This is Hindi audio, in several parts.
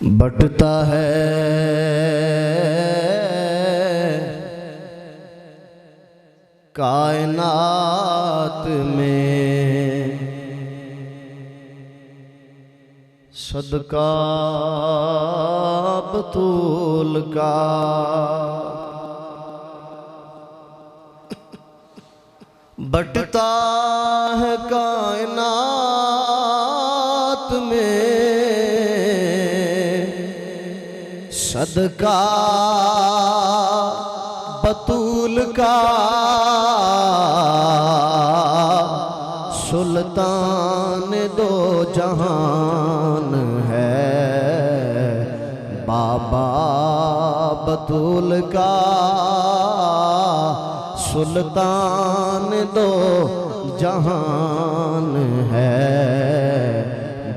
बटता है कायनात में सदका बतूल का। बटता है कायनात में सदका बतूल का। सुल्तान दो जहान है बाबा बतूल का। सुल्तान दो जहान है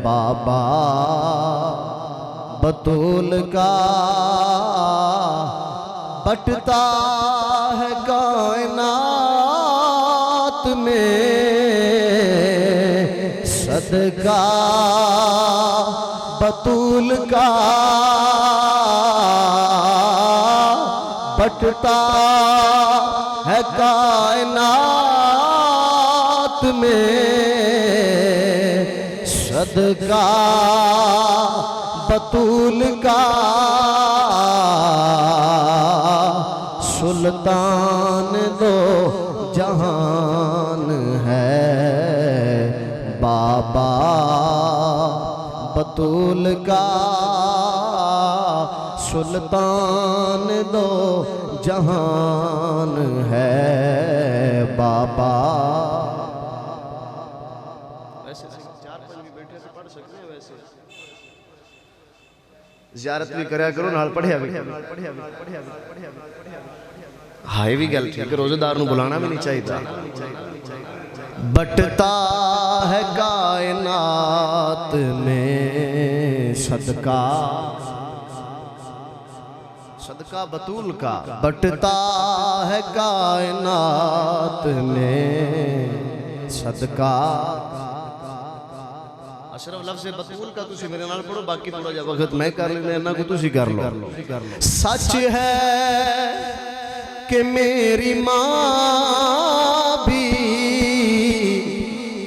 बाबा बतूल का। बटता है कायनात में सदका बतूल का। बटता है कायनात में सदका बतूल का। सुल्तान दो जहान है बाबा बतूल का। सुल्तान दो जहान है बाबा। वैसे चार पांच भी बैठे से पढ़ सकते हैं। वैसे ज़ियारत भी करया करो नाल पढ़िया भी। हाय भी गल ठीक है, रोजेदार नूं बुलाना भी नहीं चाहिए। बटता है कायनात में सदका सदका बतूल का। बटता है कायनात में सदका। अशरफ लफ्ज़ से बतूल का तुसी मेरे नाल पढ़ो, बाकी थोड़ा जा वक्त मैं कर लेने ना को तुसी कर लो। सच है कि मेरी माँ भी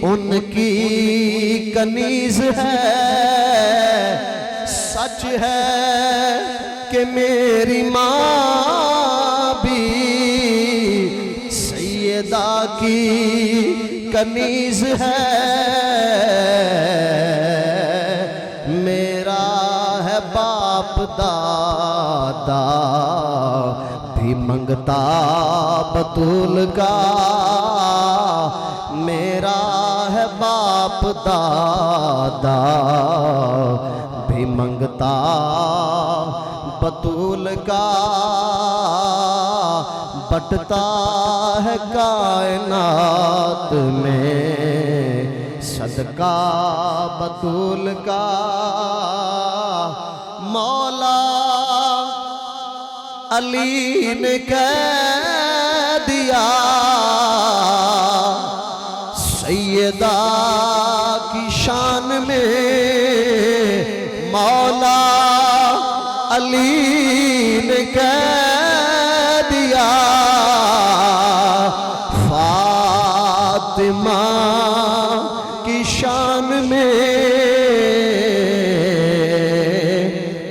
उनकी कनीज है। सच है कि मेरी माँ भी सैयदा की कनीज है। मेरा है बाप दादा भी मंगता बतूल का। मेरा है बाप दादा भी मंगता बतूल का। बटता है कायनात में सदका बतूल का। मौला अली ने कह दिया सैयदा की शान में। मौला अली ने कह दिया फातिमा की शान में।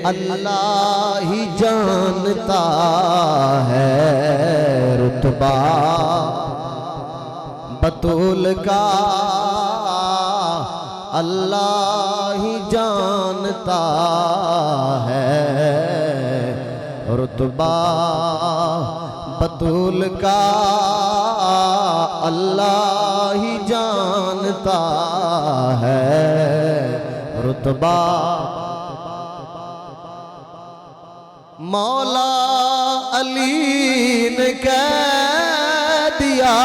अल्लाह ही जानता है रुतबा बतूल का। अल्लाह ही जानता है रुतबा बतूल का। अल्लाह ही जानता है रुतबा। मौला अली ने कह दिया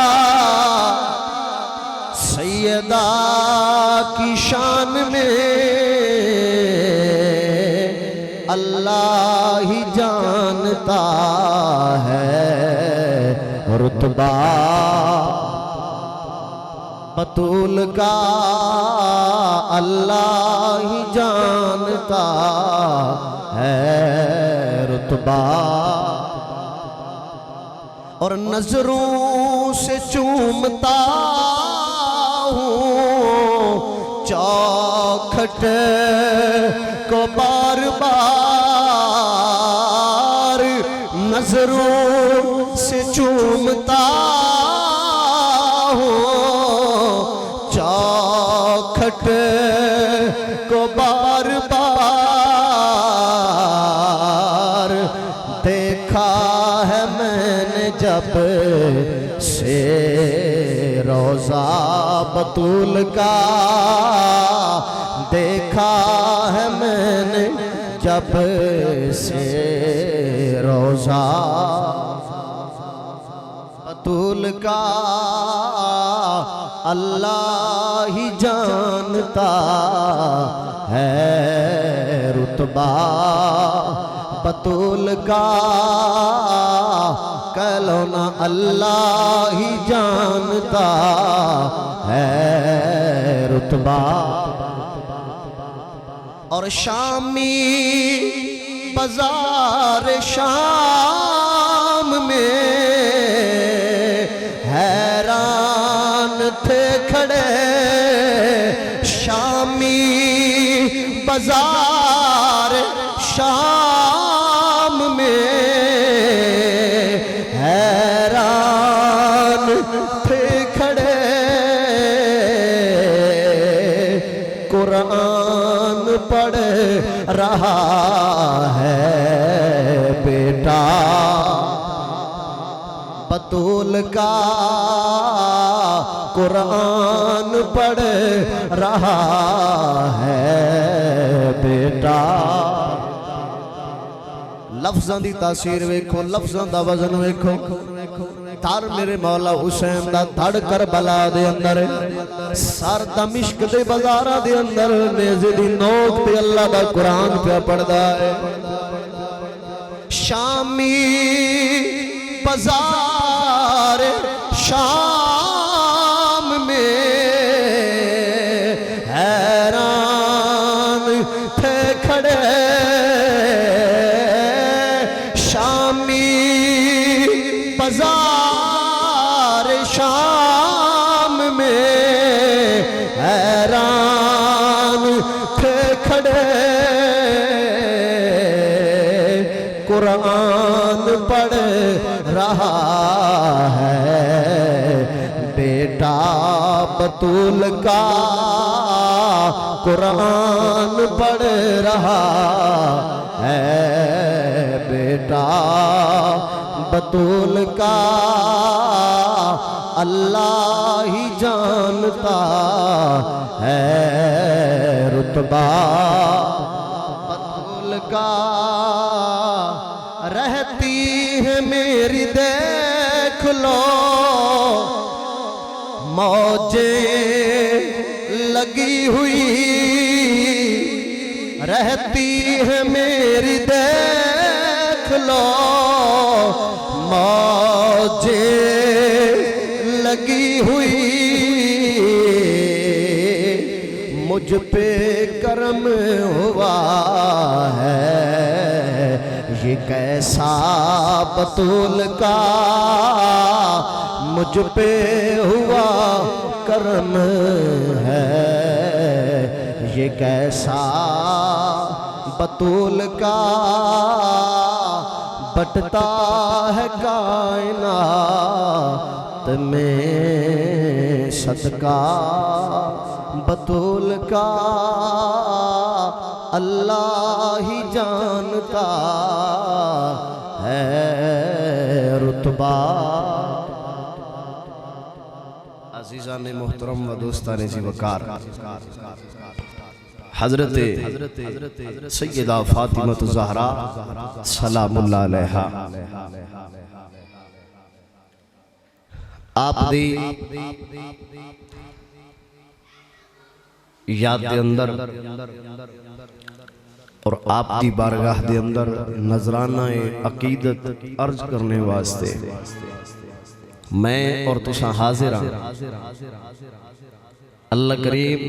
सैयदा की शान में। अल्लाह ही जानता है रुतबा बतूल का अल्लाह ही जानता है रुतबा। और नजरों से चूमता हूँ चौखट को बार बार, नजरों से चूमता हूँ चौखट को बार बार। देखा है मैंने जब से रोज़ा बतूल का, देखा है मैंने जब से रोज़ा बतूल का अल्लाह ही जानता है रुतबा। बतूल का कह लो ना अल्लाह ही जानता है रुतबा। और शामी बाजार शाम में हैरान थे खड़े, शामी बाजार शाम में हैरान थे खड़े। कुरान पढ़ रहा है बेटा बतूल का, कुरान पढ़ रहा है बेटा। लफ्ज़ां दी तासीर वेखो, लफ्ज़ां दा वज़न वेखो। तार मेरे मौला हुसैन दा धड़ करबला दे अंदर, सर दमिश्क दे बाज़ारां दे अंदर नेज़े दी नोक ते अल्लाह दा कुरान पे पढ़दा है। शामी बाज़ार शाम में हैरान थे खड़े, शामी बाज़ार शाम में हैरान थे खड़े। कुरान पढ़ रहा है बेटा बतूल का, कुरान पढ़ रहा है बेटा बतूल का अल्लाह ही जानता है रुतबा। बतूल का रहती है मेरी देख लो मौजें लगी हुई, रहती है मेरी देख लो मौजें लगी हुई। मुझ पे करम हुआ है ये कैसा बतूल का, मुझ पे हुआ करम है ये कैसा बतूल का। बटता है कायनात में सदका बतूल का अल्लाह ही जानता है रुतबा। अज़ीज़ान मोहतरम व दोस्तान जी वकार, हज़रत सैयदा फ़ातिमा ज़हरा सलामुल्लाह अलैहा आप दी याद दे अंदर और आप दी बारगाह दे अंदर नजराना अकीदत अर्ज करने वास्ते मैं और तुसा हाजिर हाँ। अल्लाह करीम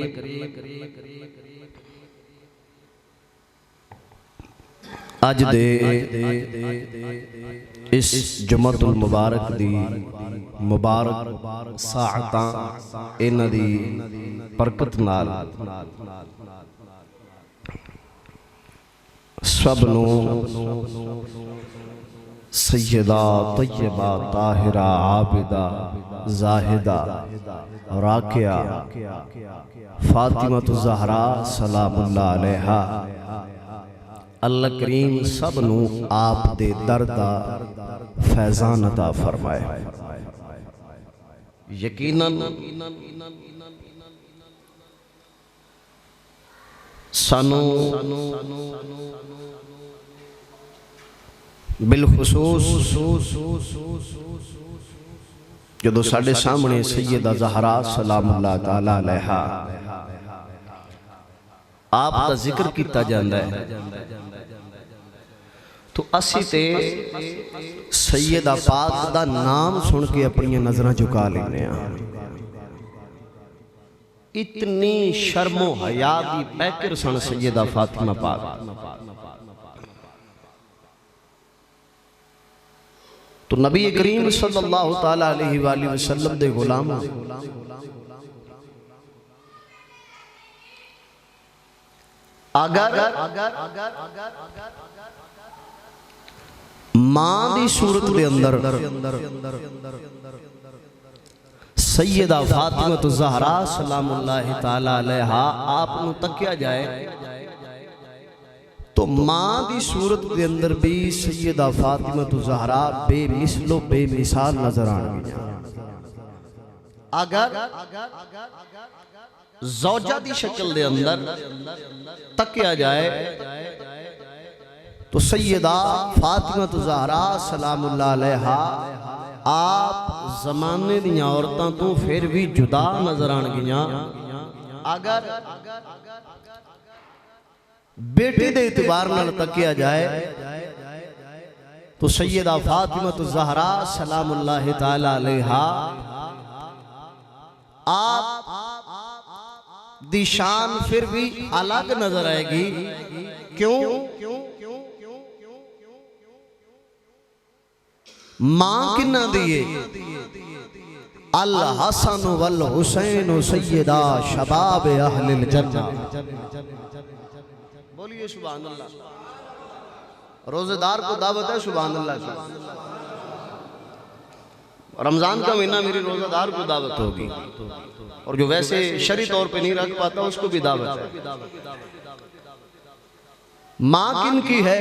अज दे इस जुमअतुल मुबारक दी मुबारक साअतां इन्हां दी बरकत नाल सब नूं सैयदा तय्यबा ताहिरा आबिदा जाहिदा राकिया फातिमा ज़हरा सलामुल्लाह अलैहा अल्लाह करीम सब नूं आप दे दर दा फैज़ान अता फरमाए। यकीनन सानू बिलखुसूस जदों साडे सामने सैयदा ज़हरा सलामुल्लाह तआला अलैहा आप दा जिक्र किया जाता है तो असी ते सैयदा पाक दा नाम सुन के अपनी नजरां झुका लेने। इतनी शर्मो हया दी पैकर सन सैयदा फातिमा पाक। तो नबी करीम सल्लल्लाहु तआला अलैहि वसल्लम दे गुलाम अगर मां दी सूरत दे अंदर सैयदा फातिमा ज़हरा सलामुल्लाह तआला अलैहा आप नूं तकिया जाए तो मां दी सूरत दे अंदर भी सैयदा फातिमा ज़हरा बेमिसलो बेमिसाल नजर आएगी। अगर ज़ौजा दी शक्ल दे अंदर तकिया जाए तो सैयदा फातिमा ज़हरा सलामुल्लाह अलैहा आप ज़माने दी औरतां तो फिर भी जुदा नजर आणगियां। अगर बेटे दे इतबार नाल तकिया जाए तो सैयदा फातिमा ज़हरा सलामुल्लाह तआला अलैहा आप दी शान फिर भी अलग नजर आएगी। क्यों? मां किन्ना दिए अल हसन वल हुसैन सैयदा शबाब अहलिल जन्नह। बोलिए सुभान अल्लाह। रोजेदार को दावत है सुभान अल्लाह की। रमजान का महीना मेरी रोजेदार को दावत होगी और जो वैसे शरी तौर पे नहीं रख पाता उसको भी दावत है। मां किन की है?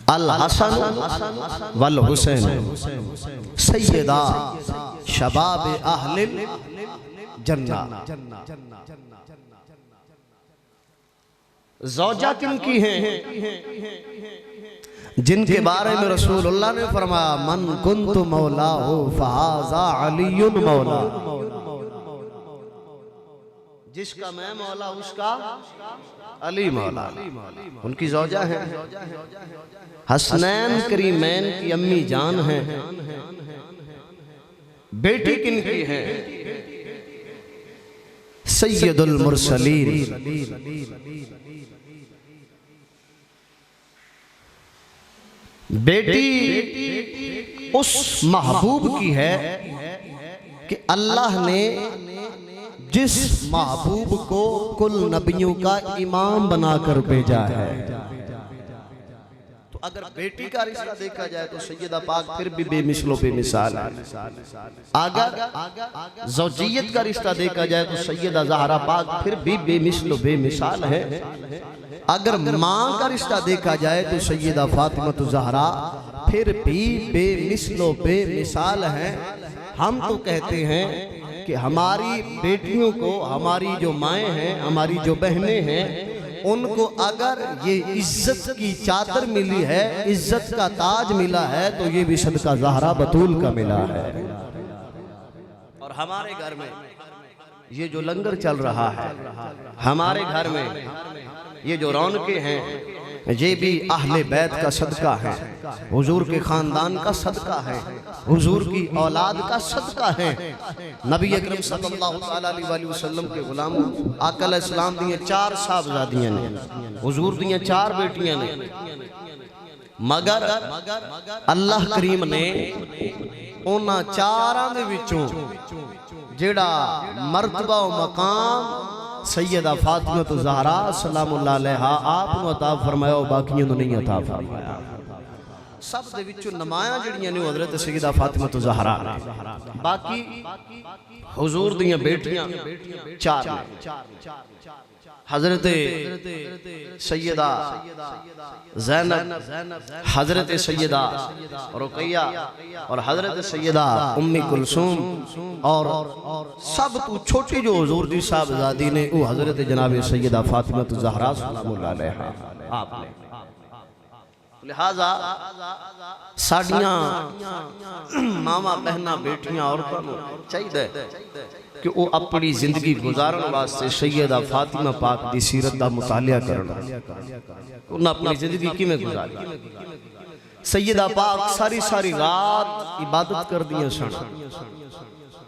अल हसन वल हुसैन सैयदा शबाब अहलिल जन्नह। ज़ौजा किन की है? जिनके बारे में रसूलुल्लाह ने फरमाया मन कुन्तु मौला हो फहाज़ा अलीयुन मौला। जिसका मैं मौला उसका अली मौला। उनकी ज़ौजा है हसनैन करीमैन की अम्मी जान है। बेटी किन की है? सैयदुल मुरसलीन बेटी उस महबूब की है कि अल्लाह ने जिस महबूब को कुल नबियों का इमाम बनाकर भेजा है। तो अगर बेटी का रिश्ता देखा जाए तो सैयदा पाक फिर भी बेमिसलो बेमिसाल है। अगर ज़ौजियत का रिश्ता देखा जाए तो सैयदा ज़हरा पाक फिर भी बेमिसलो बेमिसाल है। अगर मां का रिश्ता देखा जाए तो सैयदा फातिमा ज़हरा फिर भी बेमिसलो बेमिसाल है। हम तो कहते हैं कि हमारी बेटियों को हमारी जो माएँ हैं हमारी जो बहनें हैं उनको अगर ये इज्जत की चादर मिली है इज्जत का ताज मिला है तो ये भी सदका ज़हरा बतूल का मिला है। और हमारे घर में ये जो लंगर चल रहा है हमारे घर में ये जो रौनकें हैं ये भी अहले बैत का सदका है, हुजूर के खानदान का सदका है, हुजूर की औलाद का सदका है। नबी अकरम सल्लल्लाहु अलैहि वसल्लम के गुलाम आका अलैहिस्सलाम दी 4 साहबजादियां ने, हुजूर दी 4 बेटियां ने, मगर अल्लाह करीम ने उन्हां 4 दे विचों जेड़ा मर्तबा और मकाम सैयदा फातिमा तो ज़हरा सलामुल्लाह अलैहा आप नूं अता फरमाया, बाकियों नूं नहीं अता फरमाया। सब दे विचों नमायां जड़ियां ने हज़रत सैयदा फातिमा तो ज़हरा, बाकी हुजूर दी बेटियां 4 हज़रत सैयदा ज़ैनब, हज़रत सैयदा रुक़ैया और हज़रत सैयदा उम्मी कुलसूम, और सब तो छोटी जो हुजूर दी साहबजादी ने वो हज़रत जनाब सैयदा फातिमा तो ज़हरा सलामुल्लाह अलैहा आपने। लिहाजा साड़ियां मामा बहना बेटियां औरतों को चाहिए कि वो अपनी जिंदगी गुजारन वास्ते सैयदा फातिमा पाक दी सीरत दा मुतालिया करन। उन्हें अपनी जिंदगी किवें गुजारी। सैयदा पाक सारी सारी रात इबादत कर दियां सन,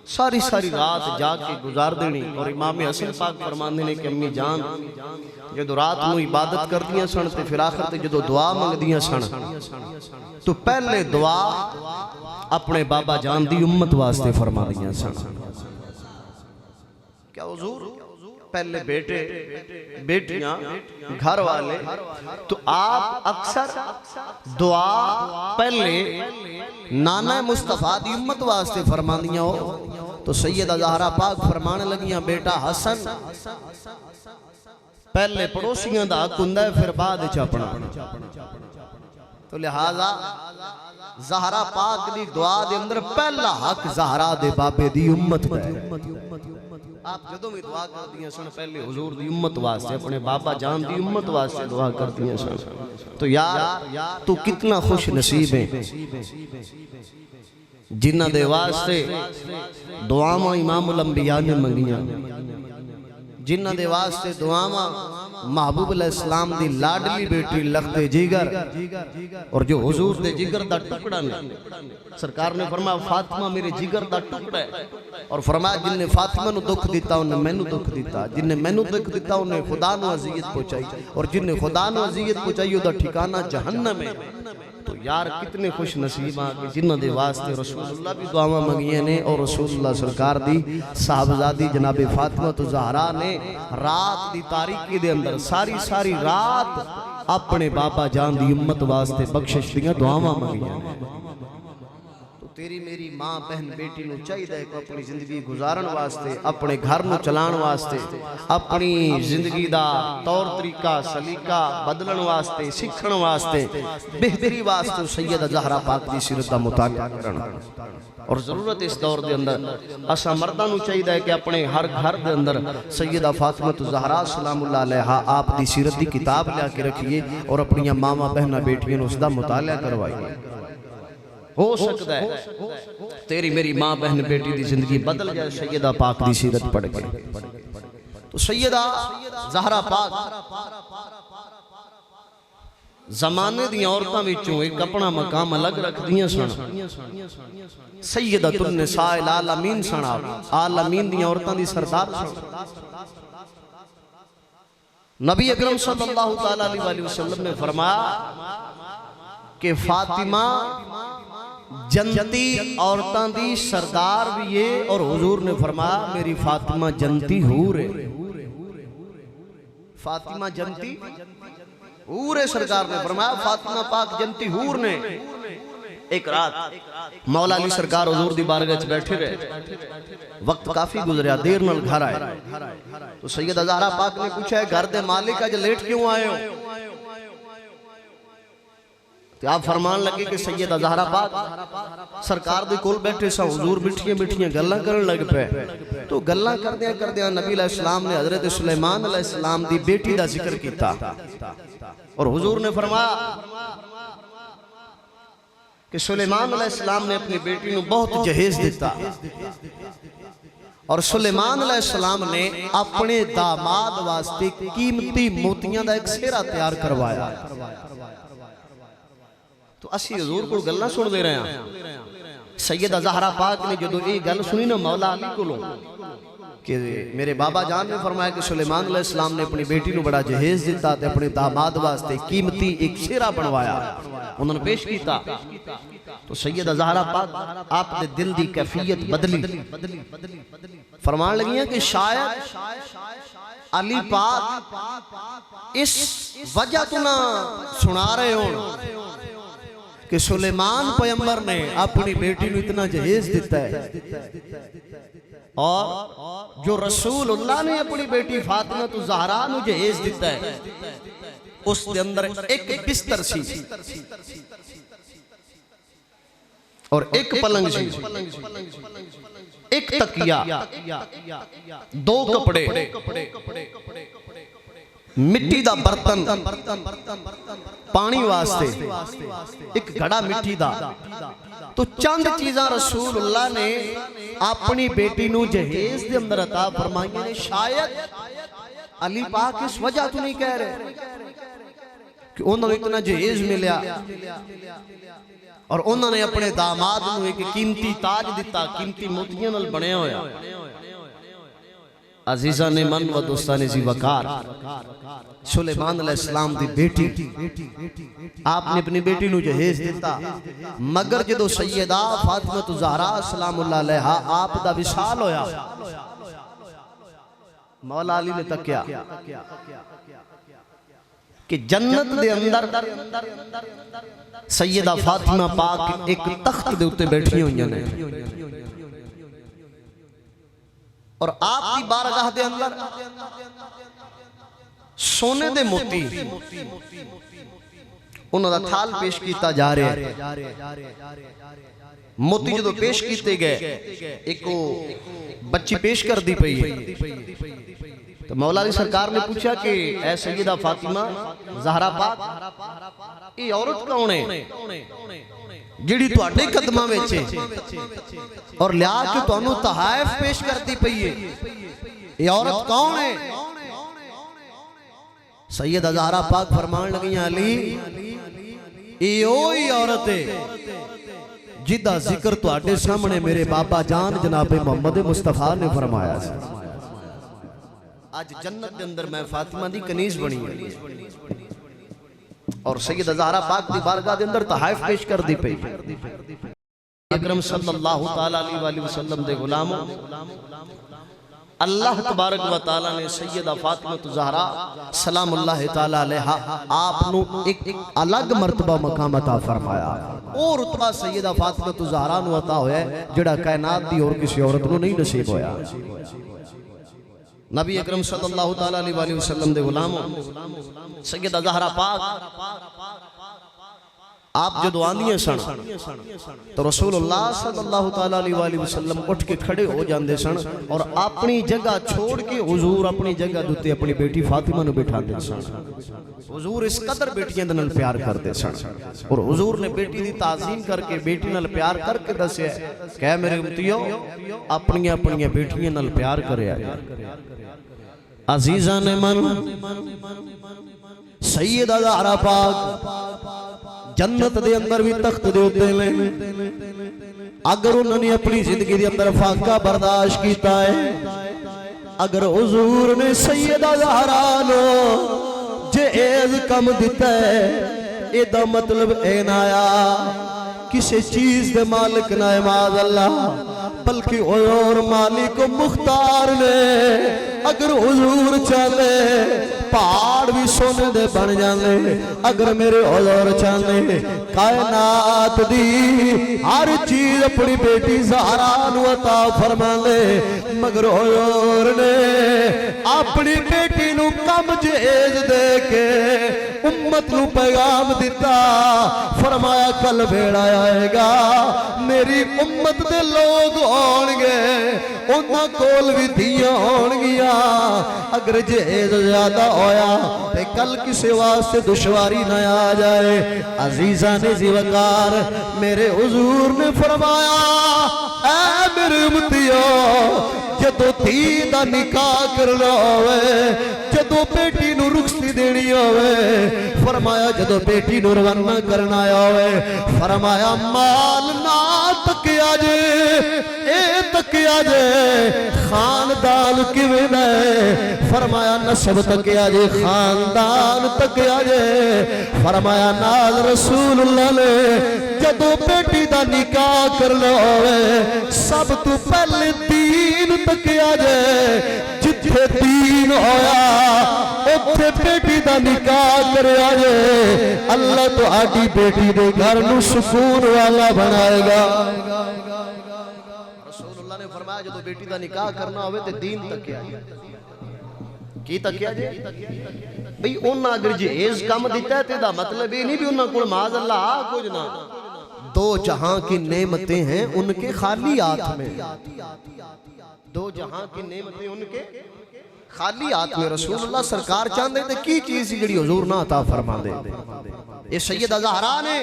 सारी सारी रात जाके गुजार देनी। और इमाम हसन पाक फरमांदे ने कि अम्मी जान जो रात को इबादत कर दियां सन ते फिर आखिर ते जो दुआ मंगदियां सन तो पहले दुआ अपने बाबा जान दी उम्मत वास्ते फरमा दियां सन। क्या हुजूर पहले बेटे बेटियां घर वाले, तो आप अक्सर दुआ पहले नाना मुस्तफा दी उम्मत वास्ते फरमांदियां हो। तो सैयदा ज़हरा पाक फरमाने लगियां बेटा हसन पहले पड़ोसियों का हक हुंदा है, फिर बाद च अपना। तो लिहाजा ज़हरा पाक दी दुआ दे अंदर पहला हक ज़हरा दे बाबे दी उम्मत दा है। आप जदों भी दुआ कर दियां सन पहले हुजूर दी उम्मत वास्ते, अपने बाबा जान दी उम्मत वास्ते दुआ कर दियां सन। तो यार तू कितना खुश नसीब है जिन्हां दे वास्ते दुआवां इमामुल अंबिया ने मंगियां, जिन्हां दे वास्ते दुआवां महबूब अलैहिस्सलाम दी लाडली बेटी लखते जिगर और जो हुजूर दे जिगर दा टुकड़ा ने। सरकार ने फरमाया फातिमा मेरे जिगर दा टुकड़ा है, और फरमाया जिन्ने फातिमा नूं दुख दिता उन्हें मैनू दुख दिता, जिन्ने मैनू दुख दिता उन्हें खुदा नूं अज़ियत पहुंचाई, और जिन्ने खुदा नूं अज़ियत पहुंचाई उहदा ठिकाना जहन्नम है। तो यार कितने खुश नसीब आ कि जिन्हां दे वास्ते रसूलुल्लाह भी दुआवां मंगियां ने, और रसूलुल्लाह सरकार दी साहबजादी जनाब फातिमा तो ज़हरा ने रात दी तारीकी दे अंदर सारी सारी रात अपने बाबा जान दी उम्मत वास्ते बख्शिश दियां दुआवां मंगियां। तेरी मेरी मां बहन बेटी नूं चाहिए कि अपनी जिंदगी गुजारन वास्ते, अपने घर नूं चलाण वास्ते, अपनी जिंदगी दा तौर तरीका सलीका बदलन वास्ते, सीखण वास्ते, बेहतरी वास्ते सैयदा ज़हरा पाक दी सीरत दा मुतालिया करन। और जरूरत इस दौर दे अंदर असा मर्दां नूं चाहिए कि अपने हर घर दे अंदर सैयदा फातिमा तो ज़हरा सलामुल्लाह अलैहा आप दी सीरत दी किताब लिया के रखिए और अपनी मामा बहना बेटियां नूं उसदा मुतालिया करवाइए। हो सकता है तेरी मेरी मां बहन बेटी की जिंदगी बदल जाए सैयदा पाक दी सीरत पढ़ के। तो सैयदा ज़हरा पाक जमाने दी औरतां विचों एक अपना मकाम अलग रखदियां सन। सैयदतुन निसाइल आलमीन सन, आलमीन दी औरतां दी सरदार सन। नबी अकरम सल्लल्लाहु तआला अलैहि वसल्लम ने फरमाया कि फातिमा जन्नती औरतां दी सरदार भी है, और हुजूर ने फरमाया मेरी फातिमा जन्नती हूर है। फातिमा जन्नती हूर है, सरकार ने फरमाया फातिमा पाक जन्नती हूर ने। एक रात मौला अली सरकार हुजूर दी बारगाह च बैठे रहे, वक्त काफी गुजरिया, देर नाल घर आए। तो सैयदा ज़हरा पाक ने पूछा घर दे मालिक आज लेट क्यों आए हो? तो आप फरमान लगे कि सैयदा ज़हरा पाक सरकार दे कोल बैठे सा, हुजूर बिठियां बिठियां गल्लां करन लग पे। तो गल्लां करदियां करदियां नबी अलैहिस्सलाम ने हज़रत सुलेमान अलैहिस्सलाम दी बेटी दा जिक्र कीता, और हुजूर ने फरमाया कि सुलेमान अलैहिस्सलाम ने अपनी बेटी नूं बहुत जहेज दिता, और सुलेमान अलैहिस्सलाम ने अपने दामाद वास्ते कीमती मोतियां दा एक सेहरा तैयार करवाया। तो असी हजूर को गल्लां सुनते रहे हैं। सैयदा ज़हरा पाक ने जो ये गल सुनी ना मौला अली को कि मेरे बाबा जान ने फरमाया कि सुलेमान अलैहिस्सलाम ने अपनी बेटी को बड़ा जहेज दिता ते अपने दामाद वास्ते कीमती एक सेहरा बनवाया, उन्होंने पेश किया। तो सैयदा ज़हरा पाक आपने दिल दी कैफियत बदली, फरमान लगियां कि शायद अली पाक इस वजह तो ना सुना रहे हो कि सुलेमान पैगंबर ने अपनी बेटी को इतना जहेज दिता है, और जो रसूलुल्लाह ने अपनी बेटी फातिमा तो ज़हरा को जहेज दिता है उसके अंदर एक बिस्तर सी और एक पलंग सी, एक तकिया, दो कपड़े, मिट्टी दा बर्तन पानी वास्ते, एक घड़ा मिट्टी दा। तो चंद चीज़ां रसूलुल्लाह ने अपनी बेटी नू जहेज दे अंदर अता फरमाईयां ने। शायद अली पाक इस वजह तो नहीं कह रहे कि उन्होंने इतना जहेज मिला और उन्होंने अपने दामाद नू एक कीमती ताज दिता, कीमती मोतियां नाल बनया होया। अजीजा ने मन व दोस्ताने जी वकार सुलेमान अलैहिस्सलाम दी बेटी, आपने अपनी बेटी नू जहेज दिता, मगर जदों सैयदा फातिमा तो ज़हरा सलामुल्लाह अलैहा आप दा विसाल होया, मौला अली ने तक्या कि जन्नत दे अंदर सैयदा फातिमा पाक एक तख्त दे उत्ते बैठी हुई ने और आपकी बारगाह दे अंदर सोने दे मोती उन्होंने थाल पेश किया जा रहा है। मोती जो पेश किए गए एक बच्ची पेश कर दी पई है। तो मौला अली सरकार ने पूछा कि ऐ सैयदा फातिमा ज़हरा पाक ये औरत कौन है जिहड़ी तुहाडे कदमां विच और लिया के तुहानू तहाइफ पेश करती पई है, ये औरत कौन है? सैयदा ज़हरा पाक फरमान लगियां अली ये ओही औरत है जिदा जिक्र तुहाडे सामने मेरे बाबा जान जनाबे मोहम्मद मुस्तफा ने फरमाया। आज जन्नत के अंदर मैं फातिमा दी कनीज बनी है और सैयदा ज़हरा पाक दी बारगाह दे अंदर तहाइफ पेश कर दी पई। अकरम सल्लल्लाहु तआला अलैहि वसल्लम दे गुलामों, अल्लाह तबारक व तआला ने सैयदा फातिमा तो ज़हरा सलामुल्लाह तआला अलैहा आप नु एक अलग मर्तबा मकाम अता फरमाया। और रुतबा सैयदा फातिमा तो ज़हरा नु अता होया जेड़ा कायनात दी और किसी औरत नु नहीं नसीब होया। नबी अकरम सल्लल्लाहु तआला अलैहि वसल्लम दे गुलामों, सैयदा ज़हरा पाक आप जो आंदियां सन तो रसूलुल्लाह सल्लल्लाहु तआला अलैहि वसल्लम उठ के खड़े हो जाते सन और अपनी जगह छोड़ के हुजूर अपनी जगह उत्ते अपनी बेटी फातिमा नु बिठाते सन। हुजूर इस कदर बेटियां दे नाल प्यार करते सन और हुजूर ने बेटी दी ताज़ीम करके बेटी नाल प्यार करके दस्या कह मेरे उम्मतियो अपनी अपनी बेटियां नाल प्यार करया। अजीज़ा ने मन सैयदा ज़हरा पाक जन्नत दे अंदर भी तख्त दे उत्ते ने, अगर उन्होंने अपनी जिंदगी दे अंदर फाका बर्दाश्त किया है, अगर हुजूर ने सैयदा ज़हरा नो जहेज कम दिता है, एदा मतलब ए ना आया किसी चीज दे मालिक ना माज़ अल्लाह, बल्कि और मालिक मुख्तार ने। अगर हुजूर चाहे पहाड़ भी सोने दे बन जाने, अगर मेरे हुजूर चाहे कायनात दी हर चीज अपनी बेटी ज़हरा नु अता फरमा ले, मगर हुजूर ने अपनी बेटी नु कम जहेज दे के उम्मत नु पैगाम दिता, फरमाया कल बेड़ा आएगा मेरी उम्मत दे लोग होणगे, उन्हां कोल भी धीआं होणगियां, अगर जहेज ज्यादा होया ते कल किसी वास्ते दुश्वारी ना आ जाए। अजीजा ने जीवकार मेरे हुजूर ने फरमाया ऐ मेरे उम्मतियों जदों धी दा निकाह करना होवे, जदों बेटी नूं रुखसती देनी होवे, फरमाया जदों बेटी नूं रवाना करना होवे, फरमाया माल ना तकिया जे, ए तकिया जे खानदान किवें दा है, फरमाया नसब तकिया जे, खानदान तकिया जे, फरमाया नाल रसूलुल्लाह ने जदों बेटी दा निकाह करना होवे, सब तो पहले दीन तकिया जे, जिथे दीन होया उत्थे बेटी दा निकाह करया जे, अल्लाह तो आडी बेटी दे घर नूं सुकून वाला बनाएगा। रसूलुल्लाह ने फरमाया जदों बेटी दा निकाह करना होवे ते दीन तकिया जे, की तकिया जे भाई उन्हां अगर जहेज कम दिता है ते दा मतलब ये नहीं भी उन्हां कोल माज़ अल्लाह कुछ ना, दो जहां की नेमतें हैं उनके खाली हाथ में, दो जहां की नेमतें उनके खाली हाथ में। रसूलुल्लाह सरकार चाहते थे की चीज सी जिहड़ी हुजूर ना अता फरमा दे। ये सैयदा ज़हरा ने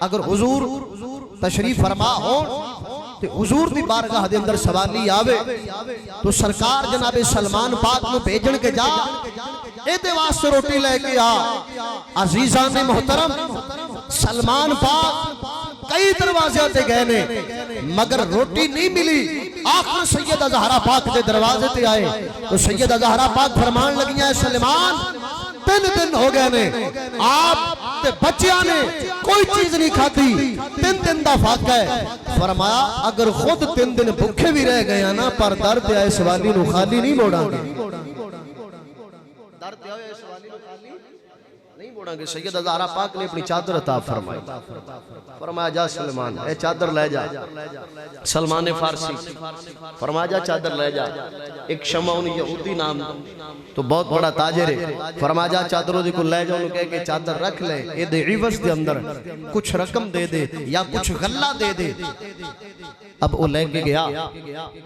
अगर हुजूर तशरीफ फरमा हो ते हुजूर दी बारगाह दे अंदर सवाली आवे तो सरकार जनाबे सलमान पाक नूं भेजण के जा एदे वास्ते रोटी लेके आ। अजीज़ां ने मोहतरम सलमान पाक कई दरवाजे ते गए ने मगर रोटी नहीं मिली। आखिर सैयदा ज़हरा पाक के दरवाजे ते आए तो सैयदा ज़हरा पाक फरमान लगी है सलमान 3 दिन हो गए ने आप ते बच्चियां ने कोई चीज नहीं खाती, 3 दिन दा फाका है। फरमाया अगर खुद 3 दिन भूखे भी रह गए ना पर दर ते आए सवाली नूं खाली नहीं मोड़ांगे, दर ते आए सवाली नूं खाली नहीं मोड़ांगे। सैयदा ज़हरा पाक ने अपनी चादर अता फरमाई, फरमाया जा सलमान ए चादर ले जा। सलमान ने फारसी फरमाया जा चादर ले जा। एक शमौन यहूदी नाम तो बहुत बड़ा ताजिर है, फरमाया जा चादरों को ले जा, कह के चादर रख ले, ए दे इवज दे अंदर कुछ रकम दे दे या कुछ गल्ला दे दे। अब वो लेके गया,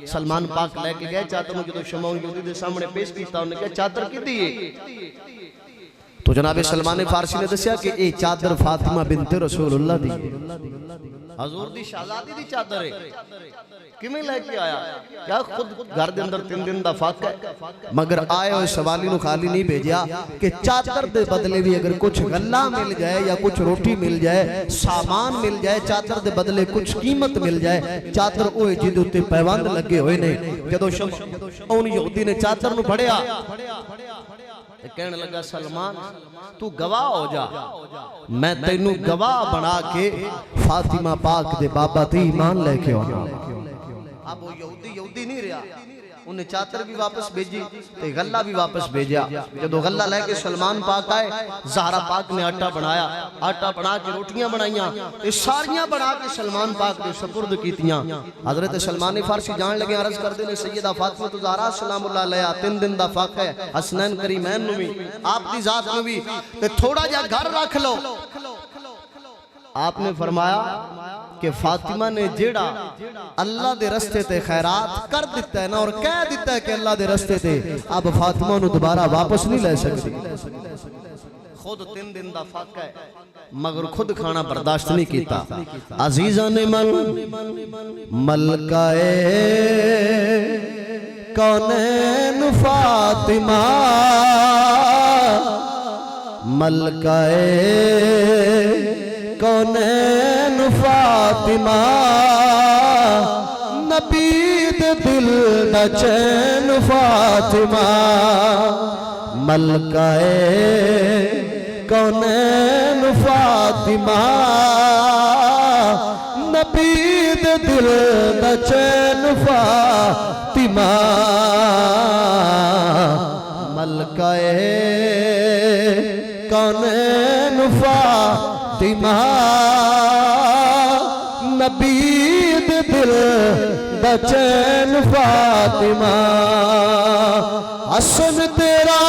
सलमान पाक लेके गए चादर जो शमौन यहूदी के सामने पेश किया, उन्हें कहा चादर किदी है तो जनाबे सलमान फारसी ने दसिया कि ये चादर फातिमा बिनते रसूलुल्लाह दी, हजूर दी शहजादी दी चादर है। किवें लेके आया? क्या खुद घर दे अंदर 3 दिन दा फाका है मगर आए हुए सवाली नूं खाली नहीं भेजा कि चादर दे बदले भी अगर कुछ गल्ला मिल जाए या कुछ रोटी मिल जाए, सामान मिल जाए, चादर दे बदले कुछ कीमत मिल जाए। चादर ओए जिदे उत्ते पैबंद लगे हुए ने। जदों शमौन यहूदी ने चादर नूं फड़िया कहने लगा सलमान तू गवाह हो जा, मैं तेनू गवाह बना के फातिमा पाक दे बाबा ते ईमान लेके आना। अब वो यहूदी नहीं रहा, उन्हें चादर भी वापस भेजी ते गल्ला भी वापस भेजा। जब गल्ला लेके सलमान पाक आए, ज़हरा पाक ने आटा बनाया, आटा बना के रोटियां बनाईयां, ये सारियां बना के सलमान पाक ने सुपुर्द कीतियां। हजरत सलमान फारसी जान लगे, अर्ज करते ने सैयदा फातिमा तो ज़हरा सलामुल्लाह अलैहा 3 दिन दा फाका है, हसनैन करीमैन नूं भी आप दी जात नूं भी ते थोड़ा जा घर रख लो। आपने फरमाया कि फातिमा ने जेड़ा अल्लाह दे रस्ते ते खैरात कर दिता है ना और कह दिता है कि अल्लाह दे रस्ते ते, अब फातिमा नूं दोबारा वापस नहीं ले सकती। खुद 3 दिन दा फाका है मगर खुद खाना बर्दाश्त नहीं कीता। अजीज़ा ने मलकाए कौनैन फातिमा, मलकाए कौनैन फातिमा, नबी दे दिल दा चैन फातिमा, मलकाए कौनैन फातिमा, नबी दे दिल दा चैन फातिमा, मलकाए कौनैन फातिमा, नबी दे दिल दा चैन फातिमा। हसन तेरा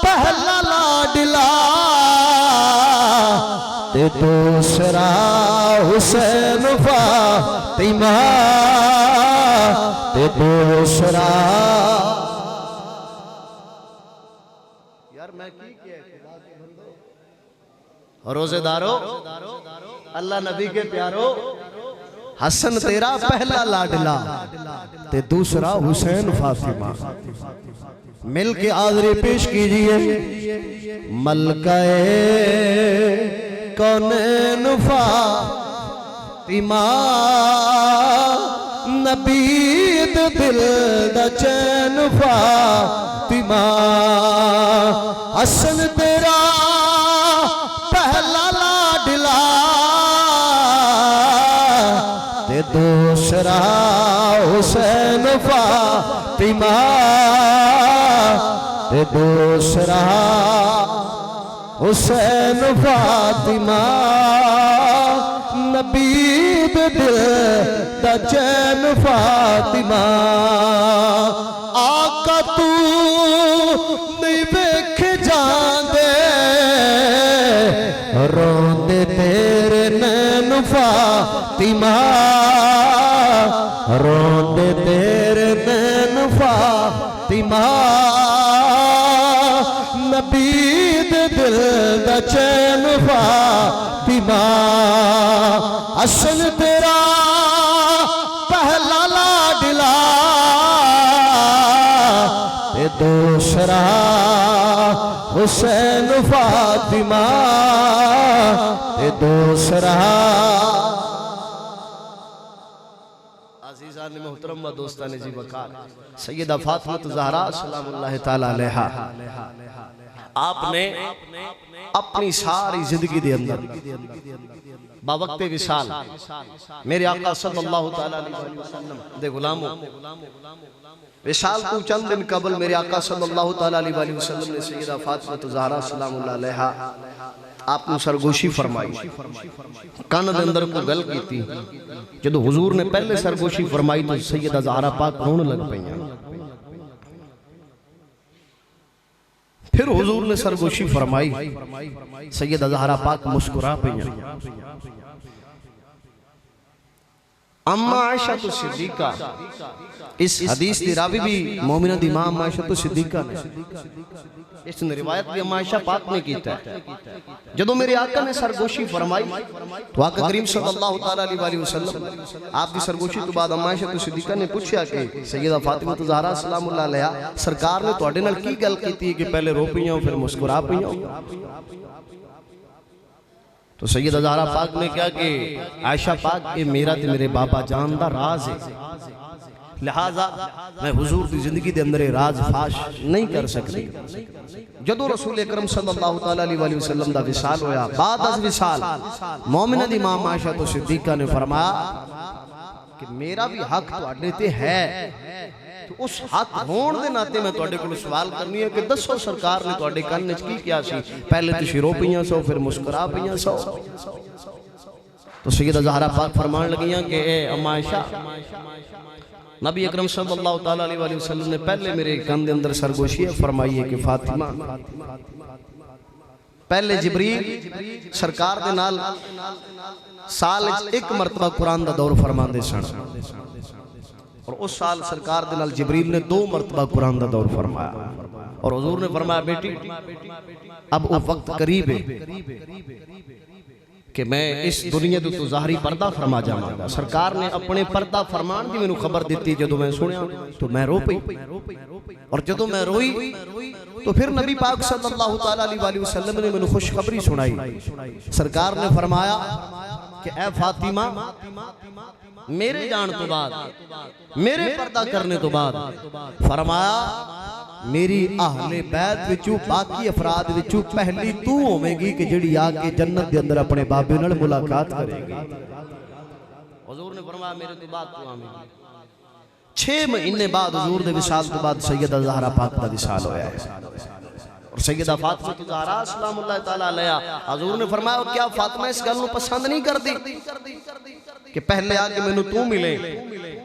पहला लाडला ते दूसरा हुसैन फातिमा, ते दूसरा यार मैं की रोजेदारो, अल्लाह नबी के प्यारो, हसन तेरा पहला लाडला ते दूसरा हुसैन फातिमा। मिल के आदरे पेश कीजिए मलकाए कौनैन फातिमा, नबी दे दिल दा चैन फातिमा। हसन तेरा पहला लाडला ते दूसरा हुसैन फातिमा, ते दूसरा हुसैन फातिमा। नबी दे दिल दा चैन फातिमा। आका तू नहीं वेख जांदे रोंदे तेरे नैन फातिमा, रोंदे तेरे नैन फातिमा। नबी दे दिल दा चैन फातिमा। हसन तेरा पहला लाडला ते दूसरा हुसैन फातिमा, ते दूसरा। अज़ीज़ान मोहतरम व दोस्तान जी वकार, सैयदा फातिमा ज़हरा सलामुल्लाह तआला अलैहा, आपने अपनी सारी जिंदगी दे अंदर बावक्ते विसाल मेरे आका सल्लल्लाहु तआला अलैहि वसल्लम दे गुलामों विसाल को चंद दिन कबल मेरे आका सल्लल्लाहु तआला अलैहि वसल्लम ने सैयदा फातिमा ज़हरा सलामुल्लाह अलैहा आपको सरगोशी फरमाई। कान दे अंदर को गल कीती। जदों हुजूर ने पहले सरगोशी फरमाई तो सैयदा ज़हरा पाक रोण लग पईयां। फिर हुजूर ने सरगोशी फरमाई, सैयदा ज़हरा पाक मुस्कुरा पईयां। अम्मा आयशा तो सिद्दीका, इस हदीस दी रावी भी मोमिना दी मां आयशा तो सिद्दीका ने। इस रिवायत भी अम्मा आयशा पाक ने कीता है। जदों मेरे आका ने सरगोशी फरमाई तो आका करीम सल्लल्लाहु तआला अलैहि वसल्लम आप दी सरगोशी तो बाद अम्मा आयशा तो सिद्दीका ने पूछा कि सैयदा फातिमा ज़हरा सलामुल्लाह अलैहा सरकार ने तुहाडे नाल की गल कीती कि पहले रो पईयां फिर मुस्कुरा पईयां? तो सैयदा ज़हरा पाक ने कहा कि आयशा पाक ये मेरा ते मेरे बाबा जान दा राज है, लिहाजा मैं हुजूर की जिंदगी के अंदर राज फाश नहीं कर सकती। जदों रसूल अकरम सल्लल्लाहु तआला अलैहि वसल्लम दा विसाल होया, बाद अज विसाल मोमिना दी मां आयशा तो सिद्दीका ने फरमाया कि मेरा भी हक तुहाडे ते है, तो उस हक होण दे नाते मैं तुहाडे कोल सवाल करनी है कि दसो सरकार ने तुहाडे कान विच की किया सी? पहले तो रो पईयां सो फिर मुस्कुरा पईयां सो। तो सैयदा ज़हरा पाक फरमान लगियां कि ए अम्मा आयशा, नबी अकरम सल्लल्लाहु तआला अलैहि वसल्लम ने पहले मेरे कान दे अंदर सरगोशी फरमाई है कि फातिमा, पहले जिब्रील सरकार दे नाल साल एक मरतबा कुरान दा दौर फरमांदे सन, और उस साल सरकार दे नाल जिब्रील ने 2 मरतबा कुरान दा दौर फरमाया। और हुजूर ने फरमाया बेटी अब वो वक्त करीब है कि मैं इस दुनिया दे तो ज़ाहरी पर्दा फरमा जावांगा। सरकार ने अपने पर्दा फरमान की मैनू खबर दी। जदों मैं सुनिया तो मैं रो पई, और जदों मैं रोई तो फिर नबी पाक सल्लल्लाहु तआला अलैहि वसल्लम ने मैनू खुशखबरी सुनाई। सरकार ने फरमाया कि ए फातिमा, मेरे जान तो बाद, मेरे पर्दा करने तो बाद फरमाया मेरी अहले बैत विचों बाकी अफराद विचों पहली तू होवेगी कि जिहड़ी आके जन्नत दे अंदर अपने बाबे नाल मुलाकात करेगी। हुजूर ने फरमाया मेरे तो बाद तू आवेगी। 6 महीने बाद हुजूर दे विसाल तो बाद सैयदा ज़हरा पाक दा विसाल होया है। और सैयदा फातिमा ज़हरा सलामुल्लाह तआला अलैहा, हुजूर ने फरमाया क्या फातिमा इस गल नूं पसंद नहीं करदी कि पहले आके मैनू तू मिले?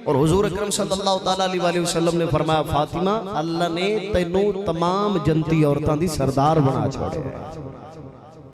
और हुजूर अकरम सल्लल्लाहु तआला अलैहि वसल्लम ने फरमाया फातिमा, अल्लाह ने तैनू तमाम जन्नती औरतां दी सरदार बना छोड़िया।